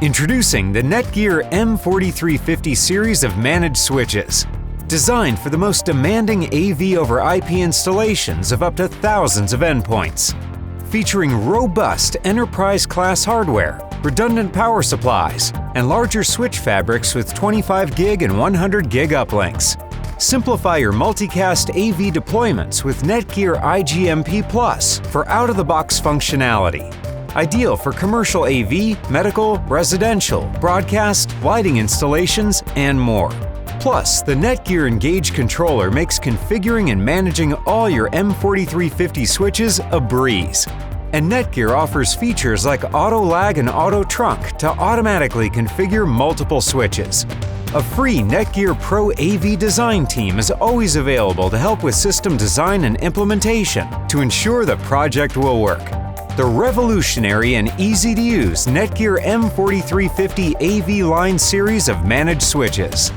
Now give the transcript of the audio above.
Introducing the NETGEAR M4350 series of managed switches. Designed for the most demanding AV over IP installations of up to thousands of endpoints. Featuring robust enterprise-class hardware, redundant power supplies, and larger switch fabrics with 25 gig and 100 gig uplinks. Simplify your multicast AV deployments with NETGEAR IGMP Plus for out-of-the-box functionality. Ideal for commercial AV, medical, residential, broadcast, lighting installations, and more. Plus, the NETGEAR Engage controller makes configuring and managing all your M4350 switches a breeze. And NETGEAR offers features like auto lag and auto trunk to automatically configure multiple switches. A free NETGEAR ProAV design team is always available to help with system design and implementation to ensure the project will work. The revolutionary and easy-to-use NETGEAR M4350 AV line series of managed switches.